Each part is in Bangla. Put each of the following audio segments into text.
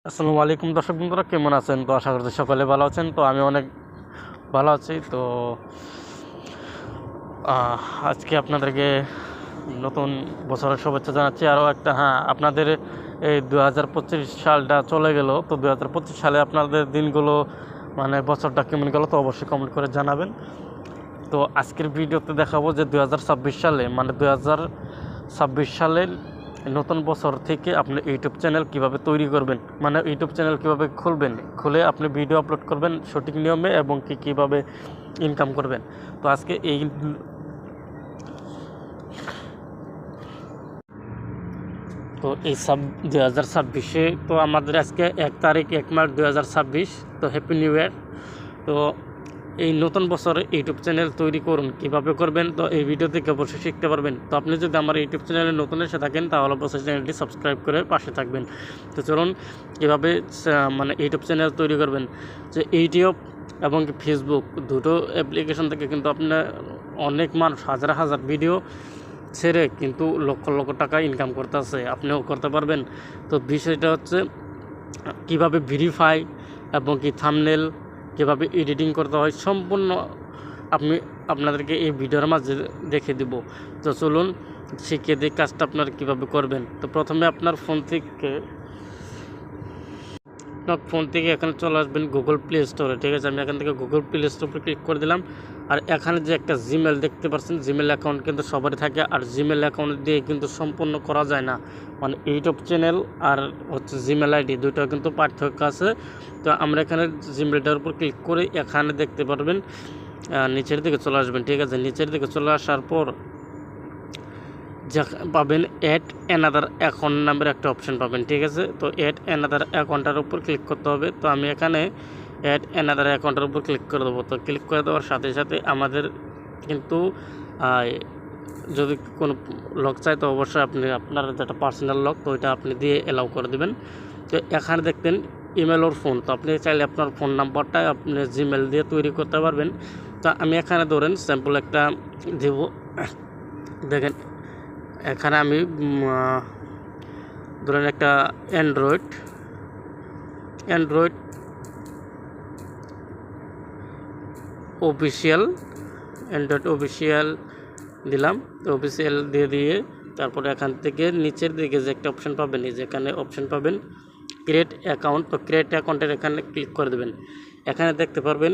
আসসালামু আলাইকুম দর্শক বন্ধুরা, কেমন আছেন? তো আশা করছি সকলে ভালো আছেন। তো আমি অনেক ভালো আছি। তো আজকে আপনাদেরকে নতুন বছরের শুভেচ্ছা জানাচ্ছি। আরও একটা আপনাদের এই 2025 সালটা চলে গেল। তো 2025 সালে আপনাদের দিনগুলো মানে বছরটা কেমন গেল তো অবশ্যই কমেন্ট করে জানাবেন। তো আজকের ভিডিওতে দেখাবো যে 2026 সালে মানে 2026 সালের নতুন বছর থেকে আপনি ইউটিউব চ্যানেল কিভাবে তৈরি করবেন, মানে ইউটিউব চ্যানেল কিভাবে খুলবেন, খুলে আপনি ভিডিও আপলোড করবেন সঠিক নিয়মে এবং কিভাবে ইনকাম করবেন। তো আজকে এই 2026 তো আমাদের আজকে 1 তারিখ 1 মার্চ 2026। তো হ্যাপি নিউ ইয়ার। তো এই নতুন বছরে ইউটিউব চ্যানেল তৈরি করুন, কিভাবে করবেন তো এই ভিডিও থেকে অবশ্যই শিখতে পারবেন। তো আপনি যদি আমার ইউটিউব চ্যানেলে নতুন এসে থাকেন তাহলে অবশ্যই চ্যানেলটি সাবস্ক্রাইব করে পাশে থাকবেন। তো চলুন কীভাবে মানে ইউটিউব চ্যানেল তৈরি করবেন। যে ইউটিউব এবং ফেসবুক দুটো অ্যাপ্লিকেশন থেকে কিন্তু আপনার অনেক মানুষ হাজার হাজার ভিডিও ছেড়ে কিন্তু লক্ষ লক্ষ টাকা ইনকাম করতেছে, আপনিও করতে পারবেন। তো বিষয়টা হচ্ছে কিভাবে ভেরিফাই এবং থাম্বনেল কীভাবে এডিটিং করতে হয় সম্পূর্ণ আপনাদেরকে এই ভিডিওর মাঝে দেখে দেব। তো চলুন শিখিয়ে দিই কাজটা আপনারা কীভাবে করবেন। তো প্রথমে আপনার ফোন থেকে এখানে চলে আসবেন গুগল প্লে স্টোরে। ঠিক আছে, আমি এখান থেকে গুগল প্লে স্টোরে ক্লিক করে দিলাম। আর এখানে যে একটা জিমেল দেখতে পাচ্ছেন, জিমেল অ্যাকাউন্ট কিন্তু সবারই থাকে। আর জিমেল অ্যাকাউন্ট দিয়ে কিন্তু সম্পূর্ণ করা যায় না, মানে ইউটিউব চ্যানেল আর হচ্ছে জিমেল আইডি দুটো কিন্তু পার্থক্য আছে। তো আমরা এখানে জিমেলটার উপর ক্লিক করে এখানে দেখতে পারবেন নিচের দিকে চলে আসবেন। ঠিক আছে, নিচের দিকে চলে আসার পর পাবেন অ্যাড অ্যানাদার অ্যাকাউন্ট নামের একটা অপশন পাবেন। ঠিক আছে, তো অ্যাড অ্যানাদার অ্যাকাউন্টের উপর ক্লিক করতে হবে। তো আমি এখানে অ্যাড অ্যানাদার অ্যাকাউন্টের উপর ক্লিক করে দেবো। তো ক্লিক করে দেওয়ার সাথে সাথে আমাদের কিন্তু যদি কোনো লক চাই তো অবশ্যই আপনি আপনার যেটা পার্সোনাল লক তো ওইটা আপনি দিয়ে অ্যালাউ করে দেবেন। তো এখানে দেখতেন ইমেল ওর ফোন, তো আপনি চাইলে আপনার ফোন নাম্বারটা আপনি জিমেল দিয়ে তৈরি করতে পারবেন। তো আমি এখানে ধরেন স্যাম্পল একটা দেব। দেখেন এখানে আমি ধরেন একটা অ্যান্ড্রয়েড অফিসিয়াল দিলাম। তো অফিসিয়াল দিয়ে তারপরে এখান থেকে নিচের দিকে যে একটা অপশন পাবেন, যেখানে অপশন পাবেন ক্রিয়েট অ্যাকাউন্ট, তো ক্রিয়েট অ্যাকাউন্টের এখানে ক্লিক করে দেবেন। এখানে দেখতে পারবেন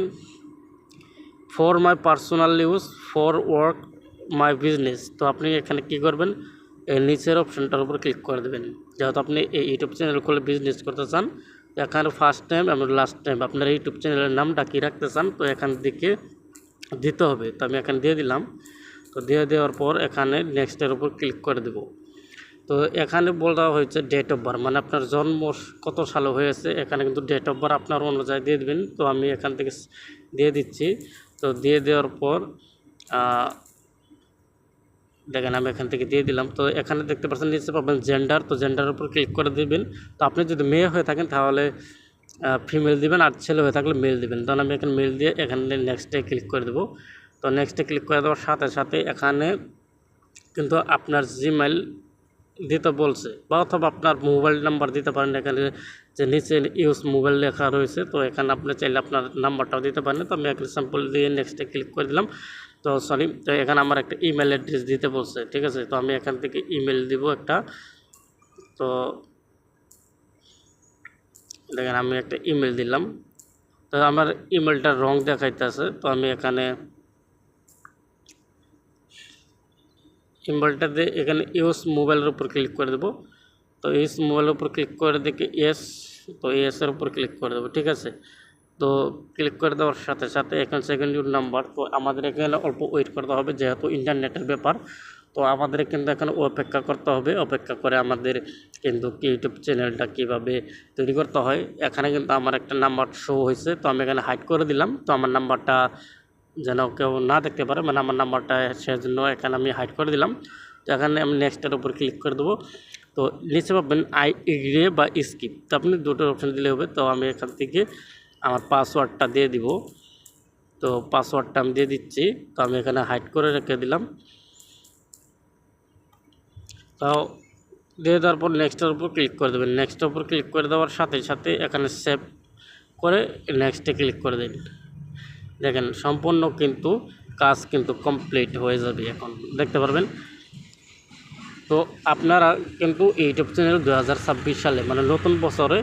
for my personal use, for work, my business. তো আপনি এখানে কি করবেন, এই নিচের অপশনটার উপর ক্লিক করে দেবেন। যেহেতু আপনি এই ইউটিউব চ্যানেল খুলে বিজনেস করতে চান, এখানে ফার্স্ট টাইম এবং লাস্ট টাইম আপনার ইউটিউব চ্যানেলের নামটা কী রাখতে চান তো এখান থেকে দিতে হবে। তো আমি এখানে দিয়ে দিলাম। তো দিয়ে দেওয়ার পর এখানে নেক্সটের উপর ক্লিক করে দেব। তো এখানে বলা হয়েছে ডেট অফ বার্থ, মানে আপনার জন্ম কত সালে হয়েছে এখানে কিন্তু ডেট অফ বার্থ আপনার অনুযায়ী দিয়ে দেবেন। তো আমি এখান থেকে দিয়ে দিচ্ছি। তো দিয়ে দেওয়ার পর দেখেন আমি এখান থেকে দিয়ে দিলাম। তো এখানে দেখতে পাচ্ছেন নিচে পাবেন জেন্ডার, তো জেন্ডারের উপর ক্লিক করে দেবেন। তো আপনি যদি মেয়ে হয়ে থাকেন তাহলে ফিমেল দিবেন, আর ছেলে হয়ে থাকলে মেল দিবেন। তখন আমি এখানে মেল দিয়ে এখানে নেক্সটে ক্লিক করে দেবো। তো নেক্সটে ক্লিক করে দেওয়ার সাথে সাথে এখানে কিন্তু আপনার জিমেল দিতে বলছে, বা অথবা আপনার মোবাইল নাম্বার দিতে পারেন। এখানে যে নিচে ইউজ মোবাইল লেখা রয়েছে, তো এখানে আপনি চাইলে আপনার নাম্বারটাও দিতে পারেন। তো আমি একটা স্যাম্পল দিয়ে নেক্সটে ক্লিক করে দিলাম। তো তো এখানে আমার একটা ইমেল অ্যাড্রেস দিতে বলছে। ঠিক আছে, তো আমি এখান থেকে ইমেল দিব একটা। তো দেখেন আমি একটা ইমেল দিলাম। তো আমার ইমেলটা রং দেখাইতেছে। তো আমি এখানে ইমেলটা দিয়ে এখানে ইউজ মোবাইলের উপর ক্লিক করে দেবো। তো ইউজ মোবাইলের উপর ক্লিক করে দেখে ইয়েস, তো ইয়েসের উপর ক্লিক করে দেবো। ঠিক আছে, তো ক্লিক করে দেওয়ার সাথে সাথে এখানে সেকেন্ড ইউর নাম্বার। তো আমাদের এখানে অল্প ওয়েট করতে হবে, যেহেতু ইন্টারনেটের ব্যাপার। তো আমাদের কিন্তু এখানে অপেক্ষা করতে হবে। অপেক্ষা করে আমাদের কিন্তু ইউটিউব চ্যানেলটা কীভাবে তৈরি করতে হয়, এখানে কিন্তু আমার একটা নাম্বার শো হয়েছে। তো আমি এখানে হাইড করে দিলাম। তো আমার নাম্বারটা যেন কেউ না দেখতে পারে, মানে আমার নাম্বারটা সেজন্য এখানে আমি হাইড করে দিলাম। তো এখানে আমি নেক্সটের উপর ক্লিক করে দেবো। তো নিচে পাবেন আই এগ্রি বা স্কিপ, তো আপনি দুটোর অপশান দিলে হবে। তো আমি এখান থেকে আমার পাসওয়ার্ডটা দিয়ে দিব। তো পাসওয়ার্ডটা আমি দিয়ে দিচ্ছি। তো আমি এখানে হাইড করে রেখে দিলাম। তাও দিয়ে দেওয়ার পর নেক্সটের উপর ক্লিক করে দেবেন। নেক্সটের উপর ক্লিক করে দেওয়ার সাথে সাথে এখানে সেভ করে নেক্সটে ক্লিক করে দিন। দেখেন সম্পূর্ণ কিন্তু কাজ কিন্তু কমপ্লিট হয়ে যাবে। এখন দেখতে পারবেন। তো আপনারা কিন্তু ইউটিউব চ্যানেল 2026 সালে মানে নতুন বছরে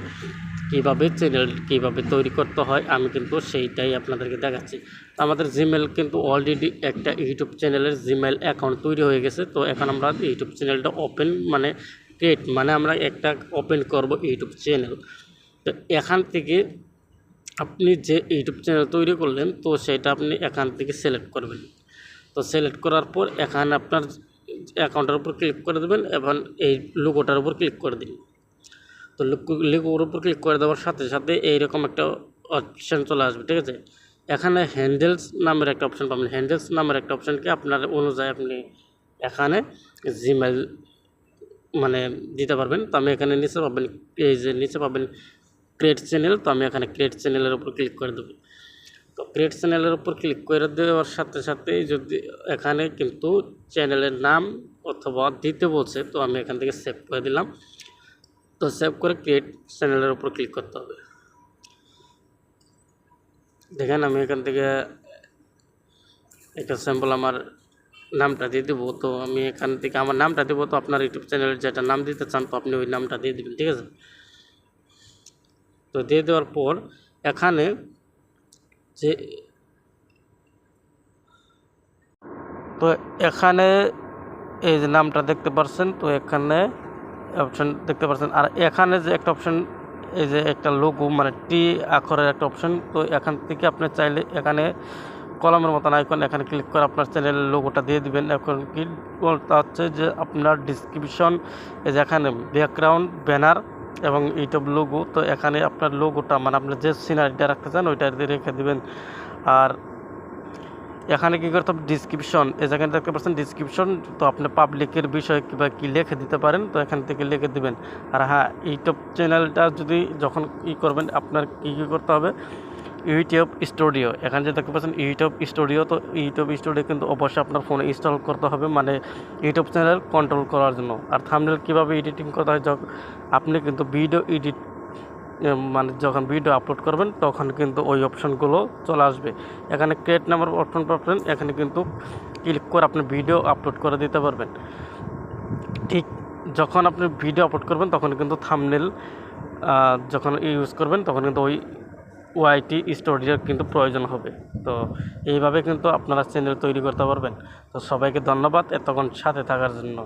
কীভাবে তৈরি করতে হয় আমি কিন্তু সেইটাই আপনাদেরকে দেখাচ্ছি। তো আমাদের জিমেল কিন্তু অলরেডি একটা ইউটিউব চ্যানেলের জিমেল অ্যাকাউন্ট তৈরি হয়ে গেছে। তো এখন আমরা ইউটিউব চ্যানেলটা ওপেন মানে ক্রিয়েট মানে আমরা একটা ওপেন করব ইউটিউব চ্যানেল। তো এখান থেকে আপনি যে ইউটিউব চ্যানেল তৈরি করলেন তো সেটা আপনি এখান থেকে সিলেক্ট করবেন। তো সিলেক্ট করার পর এখানে আপনার অ্যাকাউন্টের উপর ক্লিক করে দেবেন এবং এই লোগোটার উপর ক্লিক করে দিন। তো লোগোর উপর ক্লিক করে দেওয়ার সাথে সাথে এইরকম একটা অপশান চলে আসবে, ঠিক আছে। এখানে হ্যান্ডেলস নামের একটা অপশান পাবেন। হ্যান্ডেলস নামের একটা অপশানকে আপনার অনুযায়ী আপনি এখানে জিমেল মানে দিতে পারবেন। তো আমি এখানে নিচে পাবেন, এই যে নিচে পাবেন ক্রিয়েট চ্যানেল। তো আমি এখানে ক্রিয়েট চ্যানেলের উপর ক্লিক করে দেবো। তো ক্রিয়েট চ্যানেলের উপর ক্লিক করে দেওয়ার সাথে সাথে যদি এখানে কিন্তু চ্যানেলের নাম অথবা দিতে বলছে, তো আমি এখান থেকে সেভ করে দিলাম। তো সেভ করে ক্রিয়েট চ্যানেলের উপর ক্লিক করতে হবে। দেখেন আমি এখান থেকে একটা স্যাম্পল আমার নামটা দিয়ে দেবো। তো আমি এখান থেকে আমার নামটা দেবো। তো আপনার ইউটিউব চ্যানেলের যেটা নাম দিতে চান তো আপনি ওই নামটা দিয়ে দেবেন, ঠিক আছে। তো দিয়ে দেওয়ার পর এখানে যে তো এখানে এই যে নামটা দেখতে পাচ্ছেন, তো এখানে অপশান দেখতে পাচ্ছেন। আর এখানে যে একটা অপশান এই যে একটা লোগো মানে টি আখরের একটা অপশান। তো এখান থেকে আপনি চাইলে এখানে কলমের মতন আইকন এখানে ক্লিক করে আপনার চ্যানেলের লোগোটা দিয়ে দিবেন। এখন কি বলতে হচ্ছে যে আপনার ডিসক্রিপশন এই যে এখানে ব্যাকগ্রাউন্ড ব্যানার এবং ইউটিউব লোগো। তো এখানে আপনার লোগোটা মানে আপনি যে সিনারিটা রাখতে চান ওইটা দিয়ে রেখে দেবেন। আর এখানে কী করতে হবে ডিসক্রিপশন এই যেখানে দেখতে পাচ্ছেন ডিসক্রিপশন। তো আপনি পাবলিকের বিষয়ে কিংবা কী লিখে দিতে পারেন, তো এখান থেকে লিখে দেবেন। আর হ্যাঁ, ইউটিউব চ্যানেলটা যদি যখন করবেন আপনার কী করতে হবে ইউটিউব স্টুডিও। এখানে যে দেখতে পাচ্ছেন ইউটিউব স্টুডিও। তো ইউটিউব স্টুডিও কিন্তু অবশ্যই আপনার ফোনে ইনস্টল করতে হবে মানে ইউটিউব চ্যানেল কন্ট্রোল করার জন্য। আর থাম্বনেল কীভাবে এডিটিং করতে হয়, যখন আপনি কিন্তু ভিডিও এডিট মানে যখন ভিডিও আপলোড করবেন তখন কিন্তু ওই অপশানগুলো চলে আসবে। এখানে ক্রিয়েট নাম্বার অপশন পাবেন, এখানে কিন্তু ক্লিক করে আপনি ভিডিও আপলোড করে দিতে পারবেন। ঠিক যখন আপনি ভিডিও আপলোড করবেন তখন কিন্তু থাম্বনেল যখন ইউজ করবেন তখন কিন্তু ওই ওয়াইটি স্টুডিওর কিন্তু প্রয়োজন হবে। তো এইভাবে কিন্তু আপনারা চ্যানেল তৈরি করতে পারবেন। তো সবাইকে ধন্যবাদ এতক্ষণ সাথে থাকার জন্য।